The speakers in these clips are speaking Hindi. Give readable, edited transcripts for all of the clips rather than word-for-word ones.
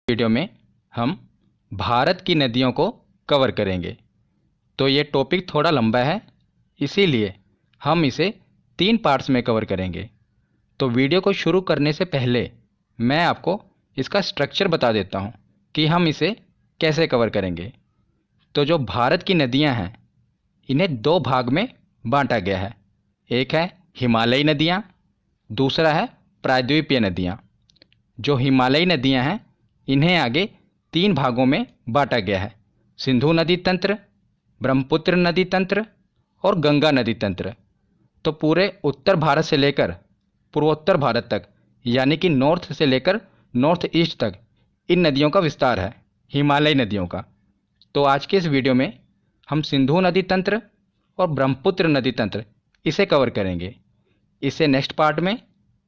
वीडियो में हम भारत की नदियों को कवर करेंगे। तो ये टॉपिक थोड़ा लंबा है, इसीलिए हम इसे 3 पार्ट्स में कवर करेंगे। तो वीडियो को शुरू करने से पहले मैं आपको इसका स्ट्रक्चर बता देता हूँ कि हम इसे कैसे कवर करेंगे। तो जो भारत की नदियाँ हैं, इन्हें 2 भाग में बांटा गया है। एक है हिमालयी नदियाँ, दूसरा है प्रायद्वीपीय नदियाँ। जो हिमालयी नदियाँ हैं, इन्हें आगे 3 भागों में बांटा गया है: सिंधु नदी तंत्र, ब्रह्मपुत्र नदी तंत्र और गंगा नदी तंत्र। तो पूरे उत्तर भारत से लेकर पूर्वोत्तर भारत तक, यानी कि नॉर्थ से लेकर नॉर्थ ईस्ट तक इन नदियों का विस्तार है, हिमालयी नदियों का। तो आज के इस वीडियो में हम सिंधु नदी तंत्र और ब्रह्मपुत्र नदी तंत्र इसे कवर करेंगे। इससे नेक्स्ट पार्ट में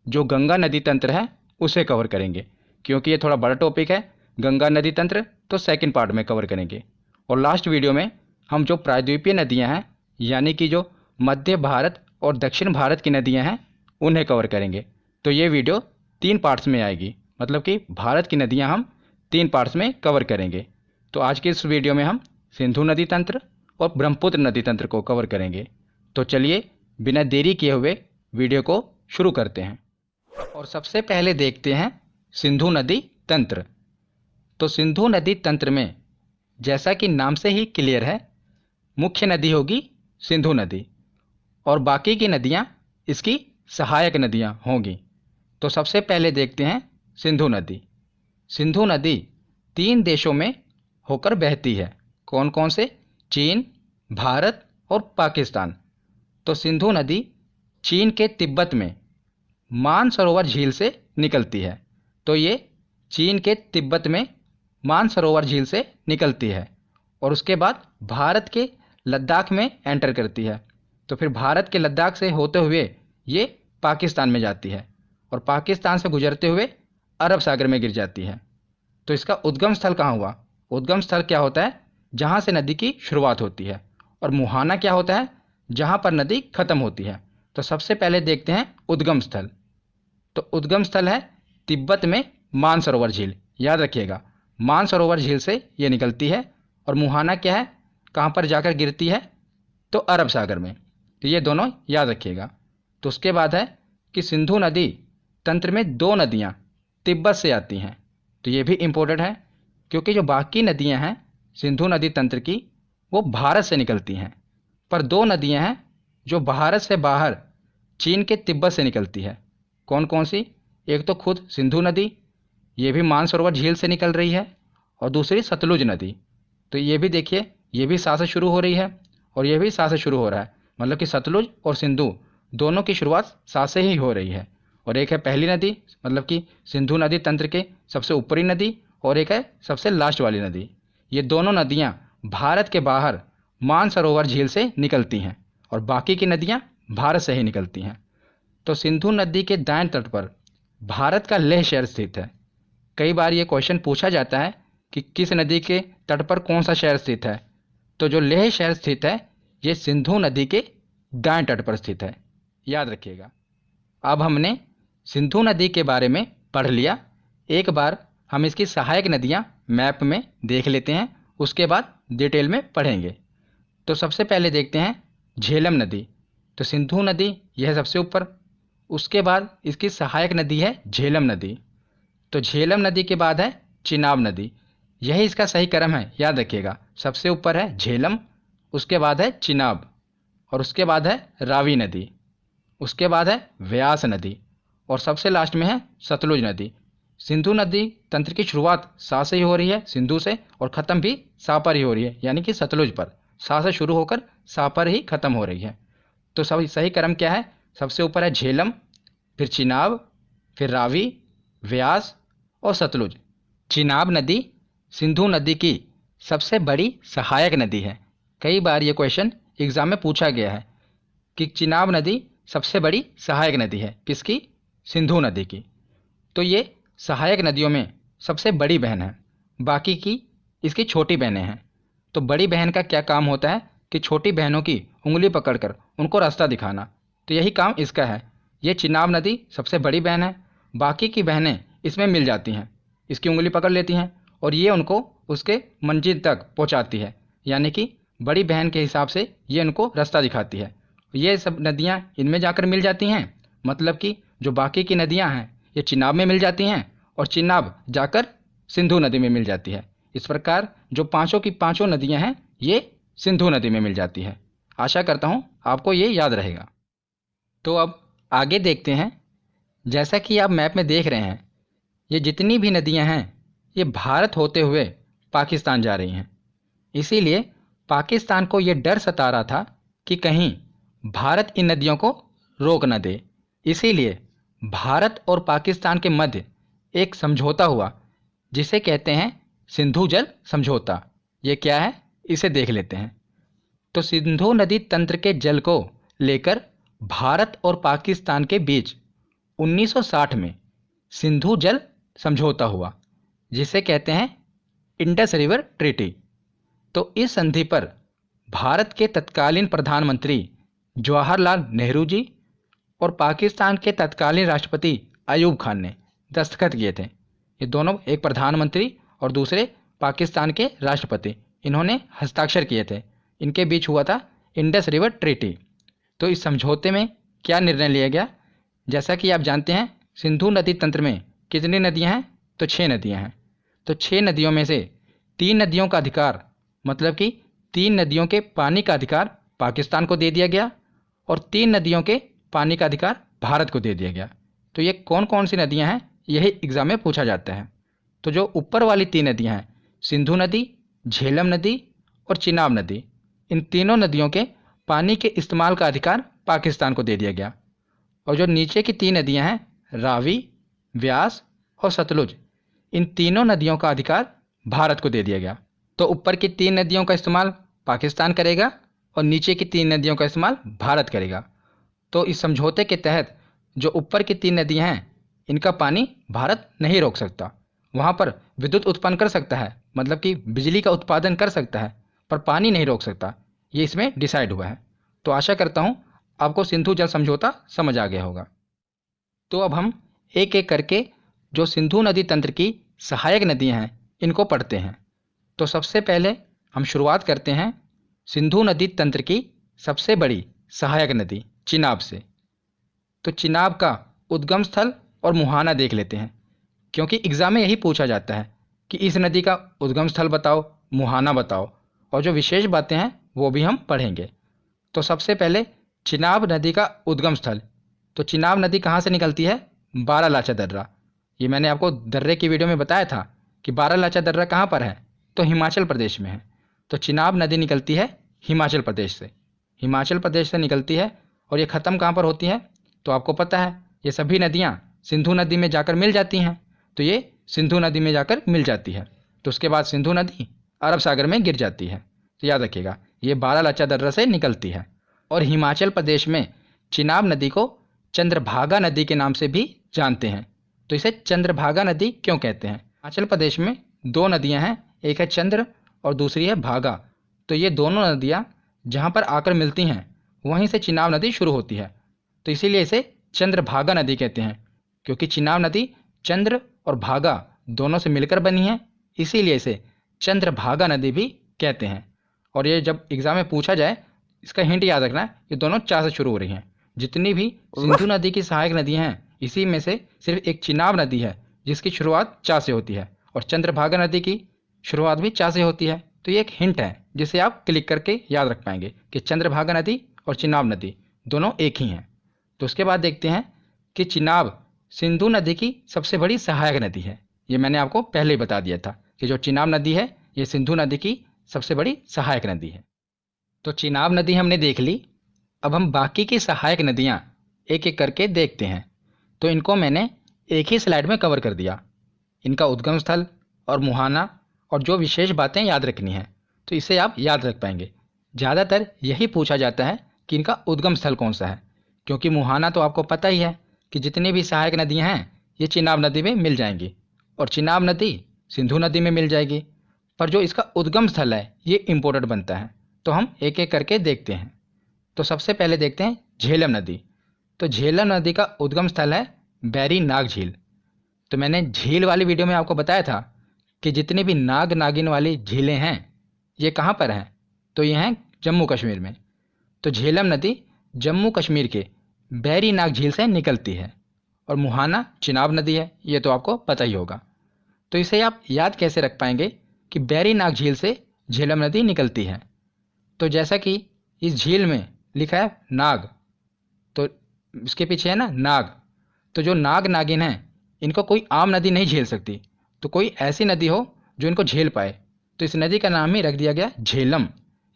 जो गंगा नदी तंत्र है उसे कवर करेंगे, क्योंकि ये थोड़ा बड़ा टॉपिक है। गंगा नदी तंत्र तो सेकंड पार्ट में कवर करेंगे। और लास्ट वीडियो में हम जो प्रायद्वीपीय नदियां हैं, यानी कि जो मध्य भारत और दक्षिण भारत की नदियां हैं, उन्हें कवर करेंगे। तो ये वीडियो 3 पार्ट्स में आएगी, मतलब कि भारत की नदियां हम 3 पार्ट्स में कवर करेंगे। तो आज के इस वीडियो में हम सिंधु नदी तंत्र और ब्रह्मपुत्र नदी तंत्र को कवर करेंगे। तो चलिए बिना देरी किए हुए वीडियो को शुरू करते हैं। और सबसे पहले देखते हैं सिंधु नदी तंत्र। तो सिंधु नदी तंत्र में, जैसा कि नाम से ही क्लियर है, मुख्य नदी होगी सिंधु नदी और बाकी की नदियां इसकी सहायक नदियां होंगी। तो सबसे पहले देखते हैं सिंधु नदी। सिंधु नदी 3 देशों में होकर बहती है। कौन कौन से? चीन, भारत और पाकिस्तान। तो सिंधु नदी चीन के तिब्बत में मानसरोवर झील से निकलती है। तो ये चीन के तिब्बत में मानसरोवर झील से निकलती है और उसके बाद भारत के लद्दाख में एंटर करती है। तो फिर भारत के लद्दाख से होते हुए ये पाकिस्तान में जाती है और पाकिस्तान से गुजरते हुए अरब सागर में गिर जाती है। तो इसका उद्गम स्थल कहाँ हुआ? उद्गम स्थल क्या होता है? जहाँ से नदी की शुरुआत होती है। और मुहाना क्या होता है? जहाँ पर नदी खत्म होती है। तो सबसे पहले देखते हैं उद्गम स्थल। तो उद्गम स्थल है तिब्बत में मानसरोवर झील। याद रखिएगा, मानसरोवर झील से ये निकलती है। और मुहाना क्या है? कहाँ पर जाकर गिरती है? तो अरब सागर में। तो ये दोनों याद रखिएगा। तो उसके बाद है कि सिंधु नदी तंत्र में 2 नदियाँ तिब्बत से आती हैं। तो ये भी इम्पोर्टेंट है, क्योंकि जो बाकी नदियाँ हैं सिंधु नदी तंत्र की, वो भारत से निकलती हैं। पर 2 नदियाँ हैं जो भारत से बाहर चीन के तिब्बत से निकलती है। कौन कौन सी? एक तो खुद सिंधु नदी, ये भी मानसरोवर झील से निकल रही है, और दूसरी सतलुज नदी। तो ये भी देखिए, ये भी सा से शुरू हो रही है और ये भी सा से शुरू हो रहा है। मतलब कि सतलुज और सिंधु दोनों की शुरुआत सा से ही हो रही है। और एक है पहली नदी, मतलब कि सिंधु नदी तंत्र के सबसे ऊपरी नदी, और एक है सबसे लास्ट वाली नदी। ये दोनों नदियाँ भारत के बाहर मानसरोवर झील से निकलती हैं और बाकी की नदियाँ भारत से ही निकलती हैं। तो सिंधु नदी के दाएं तट पर भारत का लेह शहर स्थित है। कई बार ये क्वेश्चन पूछा जाता है कि किस नदी के तट पर कौन सा शहर स्थित है। तो जो लेह शहर स्थित है, ये सिंधु नदी के दाएं तट पर स्थित है। याद रखिएगा। अब हमने सिंधु नदी के बारे में पढ़ लिया। एक बार हम इसकी सहायक नदियाँ मैप में देख लेते हैं, उसके बाद डिटेल में पढ़ेंगे। तो सबसे पहले देखते हैं झेलम नदी। तो सिंधु नदी यह सबसे ऊपर, उसके बाद इसकी सहायक नदी है झेलम नदी। तो झेलम नदी के बाद है चिनाब नदी। यही इसका सही क्रम है, याद रखिएगा। सबसे ऊपर है झेलम, उसके बाद है चिनाब, और उसके बाद है रावी नदी, उसके बाद है व्यास नदी, और सबसे लास्ट में है सतलुज नदी। सिंधु नदी तंत्र की शुरुआत सा से ही हो रही है, सिंधु से, और ख़त्म भी सा पर ही हो रही है, यानी कि सतलुज पर। सा से शुरू होकर सा पर ही ख़त्म हो रही है। तो सही क्रम क्या है? सबसे ऊपर है झेलम, फिर चिनाब, फिर रावी, व्यास और सतलुज। चिनाब नदी सिंधु नदी की सबसे बड़ी सहायक नदी है। कई बार ये क्वेश्चन एग्जाम में पूछा गया है कि चिनाब नदी सबसे बड़ी सहायक नदी है किसकी? सिंधु नदी की। तो ये सहायक नदियों में सबसे बड़ी बहन है, बाकी की इसकी छोटी बहनें हैं। तो बड़ी बहन का क्या काम होता है कि छोटी बहनों की उंगली पकड़कर उनको रास्ता दिखाना। तो यही काम इसका है। ये चिनाब नदी सबसे बड़ी बहन है, बाकी की बहनें इसमें मिल जाती हैं। इसकी उंगली पकड़ लेती हैं और ये उनको उसके मंजिल तक पहुंचाती है, यानी कि बड़ी बहन के हिसाब से ये उनको रास्ता दिखाती है। ये सब नदियाँ इनमें जाकर मिल जाती हैं, मतलब कि जो बाकी की नदियाँ हैं ये चिनाब में मिल जाती हैं और चिनाब जाकर सिंधु नदी में मिल जाती है। इस प्रकार जो पांचों की पांचों नदियाँ हैं ये सिंधु नदी में मिल जाती है। आशा करता हूँ आपको ये याद रहेगा। तो अब आगे देखते हैं। जैसा कि आप मैप में देख रहे हैं, ये जितनी भी नदियाँ हैं ये भारत होते हुए पाकिस्तान जा रही हैं। इसीलिए पाकिस्तान को ये डर सता रहा था कि कहीं भारत इन नदियों को रोक न दे। इसीलिए भारत और पाकिस्तान के मध्य एक समझौता हुआ जिसे कहते हैं सिंधु जल समझौता। ये क्या है इसे देख लेते हैं। तो सिंधु नदी तंत्र के जल को लेकर भारत और पाकिस्तान के बीच 1960 में सिंधु जल समझौता हुआ जिसे कहते हैं इंडस रिवर ट्रीटी। तो इस संधि पर भारत के तत्कालीन प्रधानमंत्री जवाहरलाल नेहरू जी और पाकिस्तान के तत्कालीन राष्ट्रपति अयूब खान ने दस्तखत किए थे। ये दोनों, एक प्रधानमंत्री और दूसरे पाकिस्तान के राष्ट्रपति, इन्होंने हस्ताक्षर किए थे। इनके बीच हुआ था इंडस रिवर ट्रीटी। तो इस समझौते में क्या निर्णय लिया गया? जैसा कि आप जानते हैं सिंधु नदी तंत्र में कितनी नदियां हैं? तो 6 नदियां हैं। तो 6 नदियों में से 3 नदियों का अधिकार, मतलब कि 3 नदियों के पानी का अधिकार पाकिस्तान को दे दिया गया और 3 नदियों के पानी का अधिकार भारत को दे दिया गया। तो ये कौन कौन सी नदियां हैं यही एग्जाम में पूछा जाता है। तो जो ऊपर वाली 3 नदियां हैं, सिंधु नदी, झेलम नदी और चिनाब नदी, इन तीनों नदियों के पानी के इस्तेमाल का अधिकार पाकिस्तान को दे दिया गया। और जो नीचे की 3 नदियां हैं, रावी, व्यास और सतलुज, इन तीनों नदियों का अधिकार भारत को दे दिया गया। तो ऊपर की 3 नदियों का इस्तेमाल पाकिस्तान करेगा और नीचे की 3 नदियों का इस्तेमाल भारत करेगा। तो इस समझौते के तहत जो ऊपर की 3 नदियां हैं इनका पानी भारत नहीं रोक सकता। वहाँ पर विद्युत उत्पन्न कर सकता है, मतलब कि बिजली का उत्पादन कर सकता है, पर पानी नहीं रोक सकता। ये इसमें डिसाइड हुआ है। तो आशा करता हूँ आपको सिंधु जल समझौता समझ आ गया होगा। तो अब हम एक एक करके जो सिंधु नदी तंत्र की सहायक नदियाँ हैं इनको पढ़ते हैं। तो सबसे पहले हम शुरुआत करते हैं सिंधु नदी तंत्र की सबसे बड़ी सहायक नदी चिनाब से। तो चिनाब का उद्गम स्थल और मुहाना देख लेते हैं, क्योंकि एग्जाम में यही पूछा जाता है कि इस नदी का उद्गम स्थल बताओ, मुहाना बताओ, और जो विशेष बातें हैं वो भी हम पढ़ेंगे। तो सबसे पहले चिनाब नदी का उद्गम स्थल। तो चिनाब नदी कहाँ से निकलती है? बारालाचा दर्रा। ये मैंने आपको दर्रे की वीडियो में बताया था कि बारालाचा दर्रा कहाँ पर है, तो हिमाचल प्रदेश में है। तो चिनाब नदी निकलती है हिमाचल प्रदेश से। हिमाचल प्रदेश से निकलती है और ये ख़त्म कहाँ पर होती है? तो आपको पता है ये सभी नदियाँ सिंधु नदी में जाकर मिल जाती हैं। तो ये सिंधु नदी में जाकर मिल जाती है। तो उसके बाद सिंधु नदी अरब सागर में गिर जाती है। तो याद रखिएगा ये बारालाचा दर्रा से निकलती है। और हिमाचल प्रदेश में चिनाब नदी को चंद्रभागा नदी के नाम से भी जानते हैं। तो इसे चंद्रभागा नदी क्यों कहते हैं? हिमाचल प्रदेश में 2 नदियां हैं, एक है चंद्र और दूसरी है भागा। तो ये दोनों नदियां जहां पर आकर मिलती हैं वहीं से चिनाब नदी शुरू होती है। तो इसीलिए इसे चंद्रभागा नदी कहते हैं, क्योंकि चिनाब नदी चंद्र और भागा दोनों से मिलकर बनी है, इसीलिए इसे चंद्रभागा नदी भी कहते हैं। और ये जब एग्जाम में पूछा जाए इसका हिंट याद रखना है, ये दोनों चा से शुरू हो रही हैं। जितनी भी सिंधु नदी की सहायक नदियां हैं इसी में से सिर्फ एक चिनाब नदी है जिसकी शुरुआत चा से होती है, और चंद्रभागा नदी की शुरुआत भी चा से होती है। तो ये एक हिंट है जिसे आप क्लिक करके याद रख पाएंगे कि चंद्रभागा नदी और चिनाब नदी दोनों एक ही हैं। तो उसके बाद देखते हैं कि चिनाब सिंधु नदी की सबसे बड़ी सहायक नदी है। ये मैंने आपको पहले ही बता दिया था कि जो चिनाब नदी है ये सिंधु नदी की सबसे बड़ी सहायक नदी है। तो चिनाब नदी हमने देख ली। अब हम बाकी की सहायक नदियाँ एक एक करके देखते हैं। तो इनको मैंने एक ही स्लाइड में कवर कर दिया, इनका उद्गम स्थल और मुहाना और जो विशेष बातें याद रखनी है, तो इसे आप याद रख पाएंगे। ज़्यादातर यही पूछा जाता है कि इनका उद्गम स्थल कौन सा है, क्योंकि मुहाना तो आपको पता ही है कि जितनी भी सहायक नदियाँ हैं ये चिनाब नदी में मिल जाएंगी और चिनाब नदी सिंधु नदी में मिल जाएगी। पर जो इसका उद्गम स्थल है ये इम्पोर्टेंट बनता है। तो हम एक एक करके देखते हैं। तो सबसे पहले देखते हैं झेलम नदी। तो झेलम नदी का उद्गम स्थल है बैरी नाग झील। तो मैंने झील वाली वीडियो में आपको बताया था कि जितनी भी नाग नागिन वाली झीलें हैं ये कहाँ पर हैं, तो ये हैं जम्मू कश्मीर में। तो झेलम नदी जम्मू कश्मीर के बैरी नाग झील से निकलती है और मुहाना चिनाब नदी है, ये तो आपको पता ही होगा। तो इसे आप याद कैसे रख पाएंगे कि बैरी नाग झील से झेलम नदी निकलती है। तो जैसा कि इस झील में लिखा है नाग, तो इसके पीछे है ना नाग, तो जो नाग नागिन हैं इनको कोई आम नदी नहीं झेल सकती, तो कोई ऐसी नदी हो जो इनको झेल पाए। तो इस नदी का नाम ही रख दिया गया झेलम।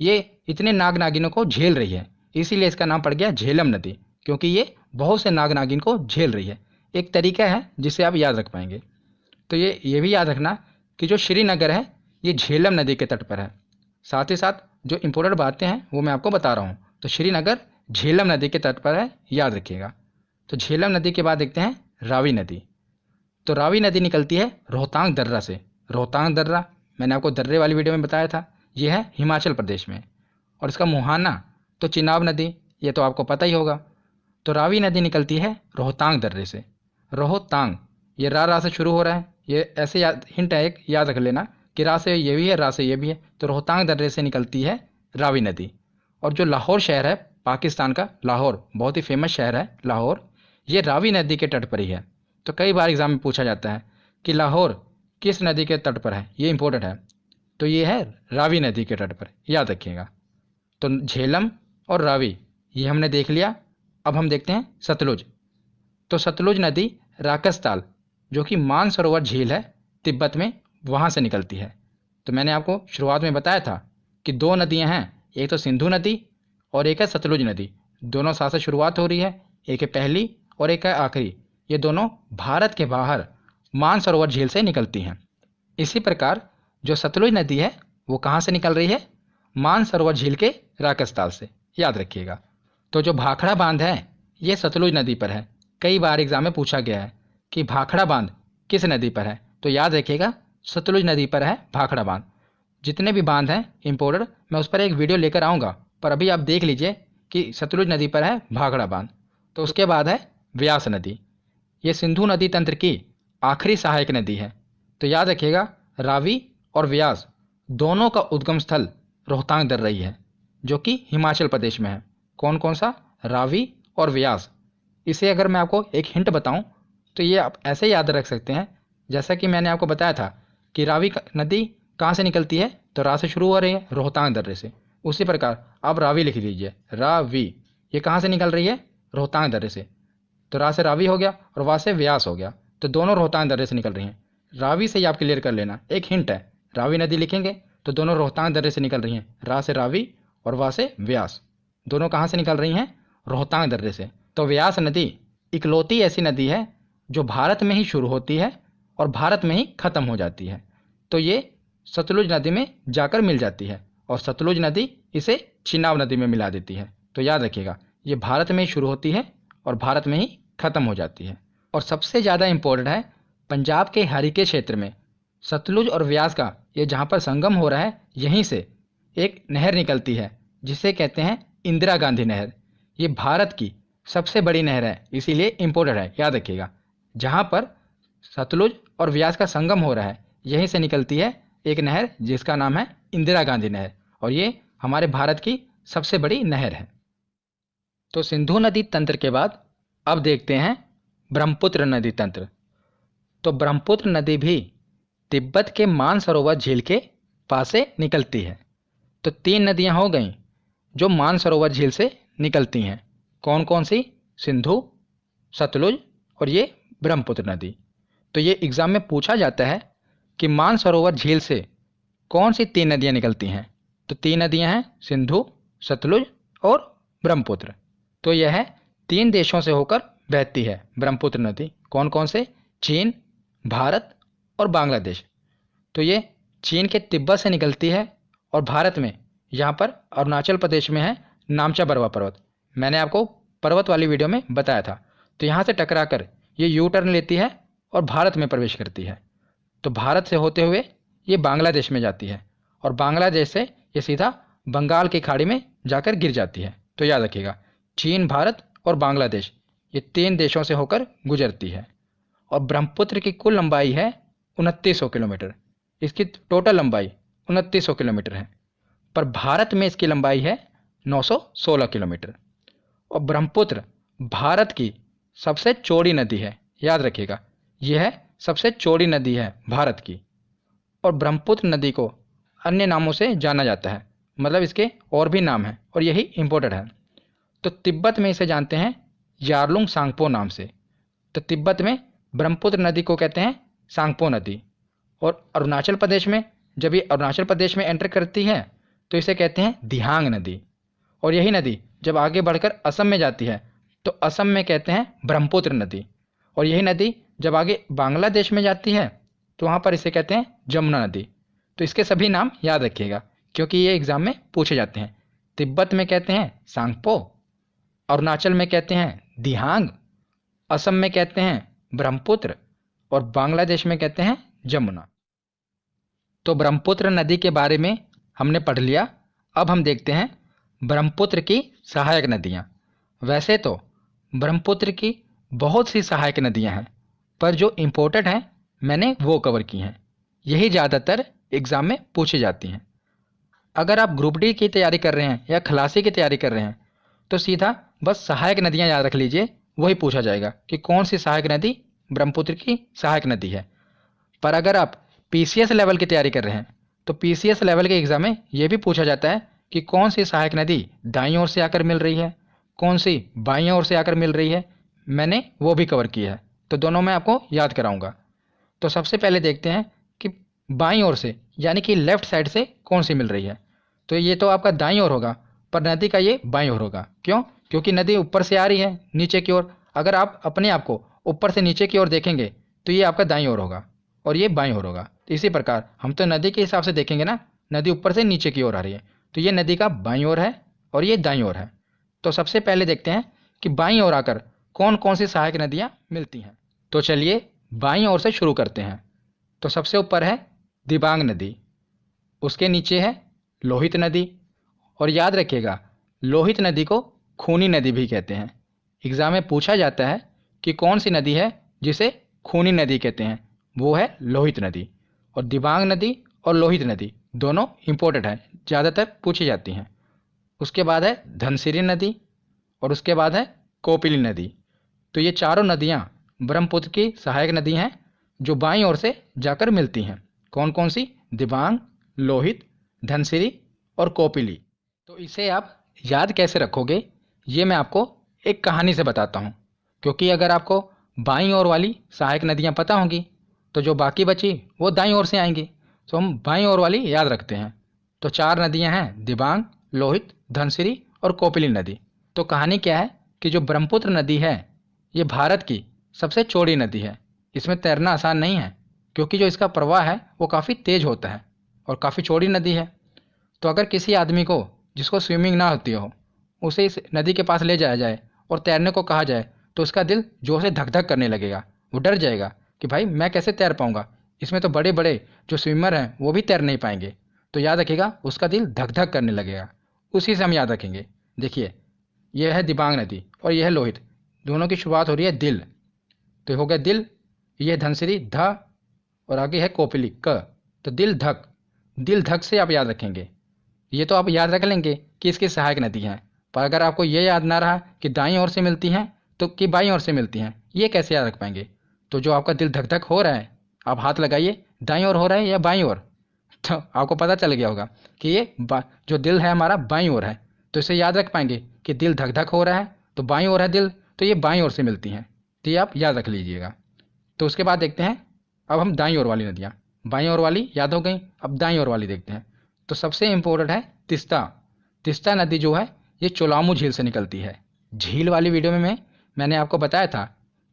ये इतने नाग नागिनों को झेल रही है, इसीलिए इसका नाम पड़ गया झेलम नदी, क्योंकि ये बहुत से नाग नागिन को झेल रही है। एक तरीका है जिसे आप याद रख पाएंगे। तो ये भी याद रखना कि जो श्रीनगर है ये झेलम नदी के तट पर है। साथ ही साथ जो इम्पोर्टेंट बातें हैं वो मैं आपको बता रहा हूँ। तो श्रीनगर झेलम नदी के तट पर है, याद रखिएगा। तो झेलम नदी के बाद देखते हैं रावी नदी। तो रावी नदी निकलती है रोहतांग दर्रा से। रोहतांग दर्रा मैंने आपको दर्रे वाली वीडियो में बताया था, ये है हिमाचल प्रदेश में। और इसका मुहाना तो चिनाब नदी, ये तो आपको पता ही होगा। तो रावी नदी निकलती है रोहतांग दर्रे से। रोहतांग ये रा से शुरू हो रहा है, ये ऐसे याद, हिंट है एक, याद रख लेना कि रा से ये भी है, रा से ये भी है। तो रोहतांग दर्रे से निकलती है रावी नदी। और जो लाहौर शहर है पाकिस्तान का, लाहौर बहुत ही फेमस शहर है लाहौर, ये रावी नदी के तट पर ही है। तो कई बार एग्जाम में पूछा जाता है कि लाहौर किस नदी के तट पर है, ये इंपॉर्टेंट है। तो ये है रावी नदी के तट पर, याद रखिएगा। तो झेलम और रावी ये हमने देख लिया। अब हम देखते हैं सतलुज। तो सतलुज नदी राकसताल जो कि मानसरोवर झील है तिब्बत में, वहाँ से निकलती है। तो मैंने आपको शुरुआत में बताया था कि दो नदियाँ हैं, एक तो सिंधु नदी और एक है सतलुज नदी। दोनों साथ से शुरुआत हो रही है, एक है पहली और एक है आखिरी। ये दोनों भारत के बाहर मानसरोवर झील से निकलती हैं। इसी प्रकार जो सतलुज नदी है वो कहाँ से निकल रही है, मानसरोवर झील के राकसताल से, याद रखिएगा। तो जो भाखड़ा बांध है ये सतलुज नदी पर है। कई बार एग्जाम में पूछा गया है कि भाखड़ा बांध किस नदी पर है, तो याद रखिएगा सतलुज नदी पर है भाखड़ा बांध। जितने भी बांध हैं इम्पोर्टेड, मैं उस पर एक वीडियो लेकर आऊँगा, पर अभी आप देख लीजिए कि सतलुज नदी पर है भाखड़ा बांध। तो उसके बाद है व्यास नदी। ये सिंधु नदी तंत्र की आखिरी सहायक नदी है। तो याद रखिएगा रावी और व्यास दोनों का उद्गम स्थल रोहतांग दर्रा ही है, जो कि हिमाचल प्रदेश में है। कौन कौन सा, रावी और व्यास। इसे अगर मैं आपको एक हिंट बताऊं तो ये आप ऐसे याद रख सकते हैं, जैसा कि मैंने आपको बताया था कि रावी नदी कहाँ से निकलती है, तो रा से शुरू हो रही है रोहतांग दर्रे से। उसी प्रकार आप रावी लिख लीजिए, रावी ये कहाँ से निकल रही है, रोहतांग दर्रे से। तो रा से रावी हो गया और वा से व्यास हो गया, तो दोनों रोहतांग दर्रे से निकल रही हैं। रावी से ही आप क्लियर कर लेना, एक हिंट है, रावी नदी लिखेंगे तो दोनों रोहतांग दर्रे से निकल रही हैं। रा से रावी और वा से व्यास, दोनों कहाँ से निकल रही हैं, रोहतांग दर्रे से। तो व्यास नदी इकलौती ऐसी नदी है जो भारत में ही शुरू होती है और भारत में ही ख़त्म हो जाती है। तो ये सतलुज नदी में जाकर मिल जाती है और सतलुज नदी इसे चिनाब नदी में मिला देती है। तो याद रखिएगा ये भारत में ही शुरू होती है और भारत में ही ख़त्म हो जाती है। और सबसे ज़्यादा इम्पोर्टेंट है, पंजाब के हरिके क्षेत्र में सतलुज और व्यास का ये जहाँ पर संगम हो रहा है, यहीं से एक नहर निकलती है जिसे कहते हैं इंदिरा गांधी नहर। ये भारत की सबसे बड़ी नहर है, इसीलिए इम्पोर्टेंट है, याद रखिएगा। जहाँ पर सतलुज और व्यास का संगम हो रहा है यहीं से निकलती है एक नहर जिसका नाम है इंदिरा गांधी नहर, और ये हमारे भारत की सबसे बड़ी नहर है। तो सिंधु नदी तंत्र के बाद अब देखते हैं ब्रह्मपुत्र नदी तंत्र। तो ब्रह्मपुत्र नदी भी तिब्बत के मानसरोवर झील के पास से निकलती है। तो तीन नदियां हो गईं जो मानसरोवर झील से निकलती हैं। कौन कौन सी, सिंधु, सतलुज और ये ब्रह्मपुत्र नदी। तो ये एग्ज़ाम में पूछा जाता है कि मानसरोवर झील से कौन सी तीन नदियां निकलती हैं। तो तीन नदियां हैं सिंधु, सतलुज और ब्रह्मपुत्र। तो यह है तीन देशों से होकर बहती है ब्रह्मपुत्र नदी। कौन कौन से, चीन, भारत और बांग्लादेश। तो ये चीन के तिब्बत से निकलती है और भारत में यहाँ पर अरुणाचल प्रदेश में है नामचा बरवा पर्वत। मैंने आपको पर्वत वाली वीडियो में बताया था। तो यहाँ से टकराकर ये यू टर्न लेती है और भारत में प्रवेश करती है। तो भारत से होते हुए ये बांग्लादेश में जाती है और बांग्लादेश से ये सीधा बंगाल की खाड़ी में जाकर गिर जाती है। तो याद रखिएगा चीन, भारत और बांग्लादेश ये तीन देशों से होकर गुजरती है। और ब्रह्मपुत्र की कुल लंबाई है 2900 किलोमीटर। इसकी टोटल लंबाई 2900 किलोमीटर है, पर भारत में इसकी लंबाई है 916 किलोमीटर। और ब्रह्मपुत्र भारत की सबसे चौड़ी नदी है, याद रखिएगा, यह सबसे चौड़ी नदी है भारत की। और ब्रह्मपुत्र नदी को अन्य नामों से जाना जाता है, मतलब इसके और भी नाम हैं और यही इम्पोर्टेंट है। तो तिब्बत में इसे जानते हैं यारलुंग सांगपो नाम से। तो तिब्बत में ब्रह्मपुत्र नदी को कहते हैं सांगपो नदी। और अरुणाचल प्रदेश में, जब ये अरुणाचल प्रदेश में एंटर करती है तो इसे कहते हैं दिहांग नदी। और यही नदी जब आगे बढ़कर असम में जाती है तो असम में कहते हैं ब्रह्मपुत्र नदी। और यही नदी जब आगे बांग्लादेश में जाती है तो वहाँ पर इसे कहते हैं जमुना नदी। तो इसके सभी नाम याद रखिएगा क्योंकि ये एग्जाम में पूछे जाते हैं। तिब्बत में कहते हैं सांगपो, अरुणाचल में कहते हैं दिहांग, असम में कहते हैं ब्रह्मपुत्र और बांग्लादेश में कहते हैं जमुना। तो ब्रह्मपुत्र नदी के बारे में हमने पढ़ लिया। अब हम देखते हैं ब्रह्मपुत्र की सहायक नदियाँ। वैसे तो ब्रह्मपुत्र की बहुत सी सहायक नदियाँ हैं, पर जो इम्पोर्टेंट हैं मैंने वो कवर की हैं। यही ज़्यादातर एग्ज़ाम में पूछी जाती हैं। अगर आप ग्रुप डी की तैयारी कर रहे हैं या खलासी की तैयारी कर रहे हैं तो सीधा बस सहायक नदियाँ याद रख लीजिए, वही पूछा जाएगा कि कौन सी सहायक नदी ब्रह्मपुत्र की सहायक नदी है। पर अगर आप पीसीएस लेवल की तैयारी कर रहे हैं तो पीसीएस लेवल के एग्ज़ाम में ये भी पूछा जाता है कि कौन सी सहायक नदी दाईं ओर से आकर मिल रही है, कौन सी बाईं ओर से आकर मिल रही है। मैंने वो भी कवर किया है, तो दोनों मैं आपको याद कराऊंगा। तो सबसे पहले देखते हैं कि बाईं ओर से यानी कि लेफ्ट साइड से कौन सी मिल रही है। तो ये तो आपका दाईं ओर होगा, पर नदी का ये बाईं ओर होगा। क्यों? क्योंकि नदी ऊपर से आ रही है नीचे की ओर। अगर आप अपने आप को ऊपर से नीचे की ओर देखेंगे तो ये आपका दाईं ओर होगा और ये बाईं ओर होगा। तो इसी प्रकार हम तो नदी के हिसाब से देखेंगे ना, नदी ऊपर से नीचे की ओर आ रही है तो ये नदी का बाईं ओर है और ये दाईं ओर है। तो सबसे पहले देखते हैं कि बाईं ओर आकर कौन कौन सी सहायक नदियाँ मिलती हैं। तो चलिए बाईं ओर से शुरू करते हैं। तो सबसे ऊपर है दिबांग नदी, उसके नीचे है लोहित नदी। और याद रखिएगा लोहित नदी को खूनी नदी भी कहते हैं। एग्ज़ाम में पूछा जाता है कि कौन सी नदी है जिसे खूनी नदी कहते हैं, वो है लोहित नदी। और दिबांग नदी और लोहित नदी दोनों इम्पोर्टेंट हैं, ज़्यादातर पूछी जाती हैं। उसके बाद है धनसिरी नदी और उसके बाद है कोपिली नदी। तो ये चारों नदियाँ ब्रह्मपुत्र की सहायक नदी हैं जो बाईं ओर से जाकर मिलती हैं। कौन कौन सी? दिबांग, लोहित, धनसिरी और कोपिली। तो इसे आप याद कैसे रखोगे ये मैं आपको एक कहानी से बताता हूँ। क्योंकि अगर आपको बाईं ओर वाली सहायक नदियाँ पता होंगी तो जो बाकी बची वो दाईं ओर से आएंगी। तो हम बाईं ओर वाली याद रखते हैं। तो चार नदियाँ हैं दिबांग, लोहित, धनसिरी और कोपिली नदी। तो कहानी क्या है कि जो ब्रह्मपुत्र नदी है ये भारत की सबसे चौड़ी नदी है। इसमें तैरना आसान नहीं है क्योंकि जो इसका प्रवाह है वो काफ़ी तेज होता है और काफ़ी चौड़ी नदी है। तो अगर किसी आदमी को जिसको स्विमिंग ना होती हो उसे इस नदी के पास ले जाया जाए और तैरने को कहा जाए तो उसका दिल जोर से धक धक करने लगेगा। वो डर जाएगा कि भाई मैं कैसे तैर पाऊँगा, इसमें तो बड़े बड़े जो स्विमर हैं वो भी तैर नहीं पाएंगे। तो याद रखिएगा उसका दिल धक धक करने लगेगा। उसी से हम याद रखेंगे। देखिए यह है दिबांग नदी और यह है लोहित, दोनों की शुरुआत हो रही है दिल। तो हो गया दिल, यह धनसिरी ध और आगे है कोपिली क। तो दिल धक, दिल धक से आप याद रखेंगे। ये तो आप याद रख लेंगे कि इसकी सहायक नदी हैं, पर अगर आपको ये याद ना रहा कि दाईं ओर से मिलती हैं तो कि बाईं ओर से मिलती हैं, ये कैसे याद रख पाएंगे? तो जो आपका दिल धक धक हो रहा है आप हाथ लगाइए, दाईं ओर हो रहा है या बाईं ओर। तो आपको पता चल गया होगा कि ये जो दिल है हमारा बाईं ओर है। तो इसे याद रख पाएंगे कि दिल धक धक हो रहा है तो बाईं ओर है दिल, तो ये बाईं ओर से मिलती हैं। तो ये आप याद रख लीजिएगा। तो उसके बाद देखते हैं अब हम दाईं ओर वाली नदियाँ। बाईं ओर वाली याद हो गई, अब दाईं ओर वाली देखते हैं। तो सबसे इम्पोर्टेंट है तिस्ता। तिस्ता नदी जो है ये चोलामू झील से निकलती है। झील वाली वीडियो में मैंने आपको बताया था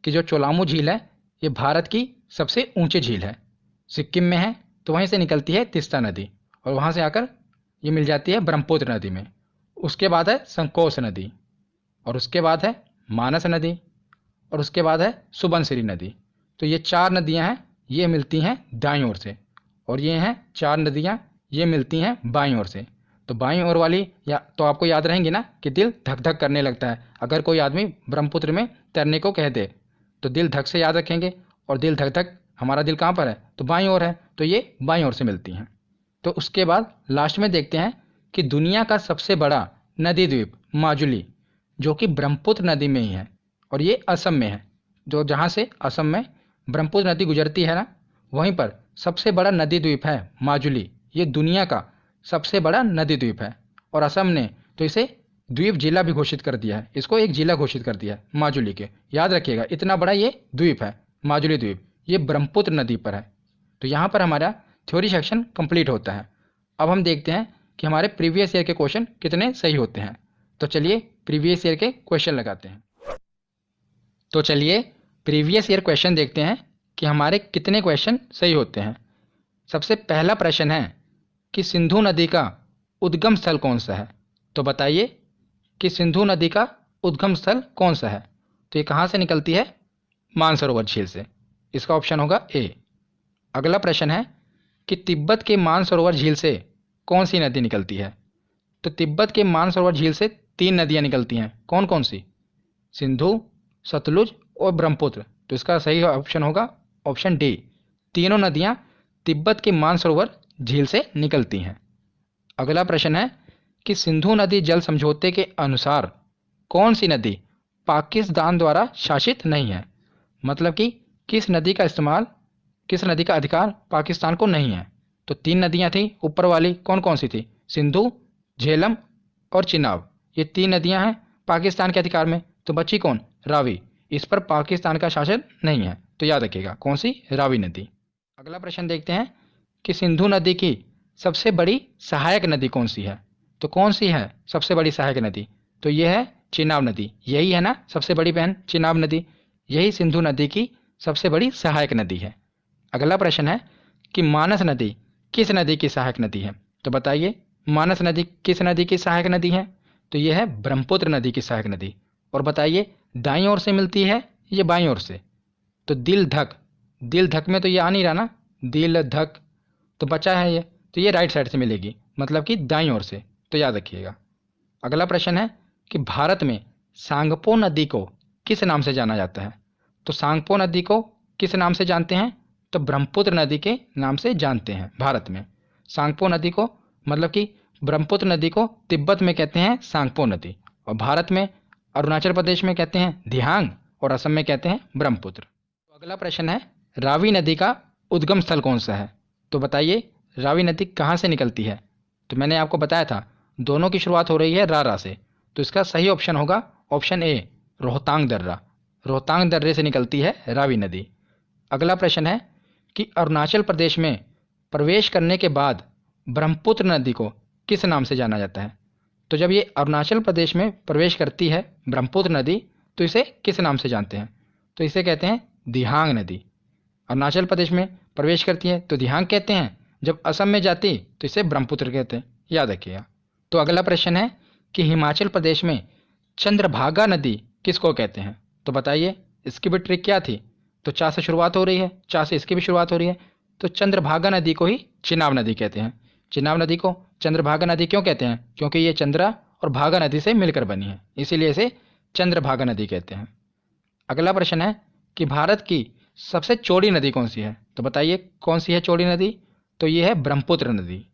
कि जो चोलामू झील है ये भारत की सबसे ऊंची झील है, सिक्किम में है। तो वहीं से निकलती है तिस्ता नदी और वहाँ से आकर ये मिल जाती है ब्रह्मपुत्र नदी में। उसके बाद है संकोश नदी और उसके बाद है मानस नदी और उसके बाद है सुबनसिरी नदी। तो ये चार नदियाँ हैं, ये मिलती हैं दाईं ओर से, और ये हैं चार नदियाँ ये मिलती हैं बाईं ओर से। तो बाईं ओर वाली या तो आपको याद रहेंगी ना कि दिल धक धक करने लगता है। अगर कोई आदमी ब्रह्मपुत्र में तैरने को कह दे तो दिल धक से याद रखेंगे, और दिल धक धक, हमारा दिल कहाँ पर है, तो बाईं ओर है, तो ये बाईं ओर से मिलती हैं। तो उसके बाद लास्ट में देखते हैं कि दुनिया का सबसे बड़ा नदी द्वीप माजुली, जो कि ब्रह्मपुत्र नदी में ही है और ये असम में है। जो जहाँ से असम में ब्रह्मपुत्र नदी गुजरती है ना, वहीं पर सबसे बड़ा नदी द्वीप है माजुली। ये दुनिया का सबसे बड़ा नदी द्वीप है और असम ने तो इसे द्वीप जिला भी घोषित कर दिया है, इसको एक जिला घोषित कर दिया है माजुली के। याद रखिएगा, इतना बड़ा ये द्वीप है माजुली द्वीप, ये ब्रह्मपुत्र नदी पर है। तो यहाँ पर हमारा थ्योरी सेक्शन कंप्लीट होता है। अब हम देखते हैं कि हमारे प्रीवियस ईयर के क्वेश्चन कितने सही होते हैं। तो चलिए प्रीवियस ईयर के क्वेश्चन लगाते हैं। तो चलिए प्रीवियस ईयर क्वेश्चन देखते हैं कि हमारे कितने क्वेश्चन सही होते हैं। सबसे पहला प्रश्न है कि सिंधु नदी का उद्गम स्थल कौन सा है। तो बताइए कि सिंधु नदी का उद्गम स्थल कौन सा है। तो ये कहाँ से निकलती है, मानसरोवर झील से। इसका ऑप्शन होगा ए। अगला प्रश्न है कि तिब्बत के मानसरोवर झील से कौन सी नदी निकलती है। तो तिब्बत के मानसरोवर झील से 3 नदियाँ निकलती हैं। कौन कौन सी, सिंधु, सतलुज और ब्रह्मपुत्र। तो इसका सही ऑप्शन होगा ऑप्शन डी, तीनों नदियाँ तिब्बत के मानसरोवर झील से निकलती हैं। अगला प्रश्न है कि सिंधु नदी जल समझौते के अनुसार कौन सी नदी पाकिस्तान द्वारा शासित नहीं है। मतलब कि किस नदी का अधिकार पाकिस्तान को नहीं है। तो 3 नदियाँ थी ऊपर वाली, कौन कौन सी थी, सिंधु, झेलम और चिनाब। ये 3 नदियाँ हैं पाकिस्तान के अधिकार में। तो बची कौन, रावी। इस पर पाकिस्तान का शासन नहीं है, तो याद रखिएगा कौन सी, रावी नदी। अगला प्रश्न देखते हैं कि सिंधु नदी की सबसे बड़ी सहायक नदी कौन सी है। तो कौन सी है सबसे बड़ी सहायक नदी, तो ये है चिनाब नदी। यही है ना सबसे बड़ी बहन चिनाब नदी, यही सिंधु नदी की सबसे बड़ी सहायक नदी है। अगला प्रश्न है कि मानस नदी किस नदी की सहायक नदी है। तो बताइए मानस नदी किस नदी की सहायक नदी है। तो ये है ब्रह्मपुत्र नदी की सहायक नदी। और बताइए दाईं ओर से मिलती है ये बाईं ओर से। तो दिल धक में तो ये आ नहीं रहा ना, दिल धक, तो बचा है ये, तो ये राइट साइड से मिलेगी, मतलब कि दाईं ओर से। तो याद रखिएगा। अगला प्रश्न है कि भारत में सांगपो नदी को किस नाम से जाना जाता है। तो सांगपो नदी को किस नाम से जानते हैं, तो ब्रह्मपुत्र नदी के नाम से जानते हैं भारत में। सांगपो नदी को, मतलब कि ब्रह्मपुत्र नदी को तिब्बत में कहते हैं सांगपो नदी, और भारत में अरुणाचल प्रदेश में कहते हैं दिहांग, और असम में कहते हैं ब्रह्मपुत्र। तो अगला प्रश्न है रावी नदी का उद्गम स्थल कौन सा है। तो बताइए रावी नदी कहाँ से निकलती है। तो मैंने आपको बताया था दोनों की शुरुआत हो रही है रा से। तो इसका सही ऑप्शन होगा ऑप्शन ए, रोहतांग दर्रा। रोहतांग दर्रे से निकलती है रावी नदी। अगला प्रश्न है कि अरुणाचल प्रदेश में प्रवेश करने के बाद ब्रह्मपुत्र नदी को किस नाम से जाना जाता है। तो जब ये अरुणाचल प्रदेश में प्रवेश करती है ब्रह्मपुत्र नदी, तो इसे किस नाम से जानते हैं। तो इसे कहते हैं दिहांग नदी। अरुणाचल प्रदेश में प्रवेश करती है तो दिहांग कहते हैं, जब असम में जाती तो इसे ब्रह्मपुत्र कहते हैं, याद रखिएगा। तो अगला प्रश्न है कि हिमाचल प्रदेश में चंद्रभागा नदी किसको कहते हैं। तो बताइए इसकी भी ट्रिक क्या थी। तो चा से शुरुआत हो रही है, चा से इसकी भी शुरुआत हो रही है, तो चंद्रभागा नदी को ही चिनाब नदी कहते हैं। चिनाब नदी को चंद्रभागा नदी क्यों कहते हैं, क्योंकि ये चंद्रा और भागा नदी से मिलकर बनी है, इसीलिए इसे चंद्रभागा नदी कहते हैं। अगला प्रश्न है कि भारत की सबसे चौड़ी नदी कौन सी है। तो बताइए कौन सी है चौड़ी नदी। तो ये है ब्रह्मपुत्र नदी।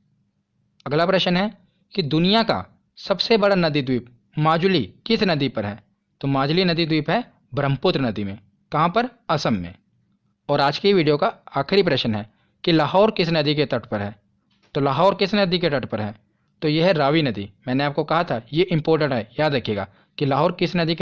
अगला प्रश्न है कि दुनिया का सबसे बड़ा नदी द्वीप माजुली किस नदी पर है। तो माजुली नदी द्वीप है ब्रह्मपुत्र नदी में। कहाँ पर, असम में। और आज की वीडियो का आखिरी प्रश्न है कि लाहौर किस नदी के तट पर है। तो लाहौर किस नदी के तट पर है। तो यह है रावी नदी। मैंने आपको कहा था ये इंपॉर्टेंट है, याद रखिएगा कि लाहौर किस नदी के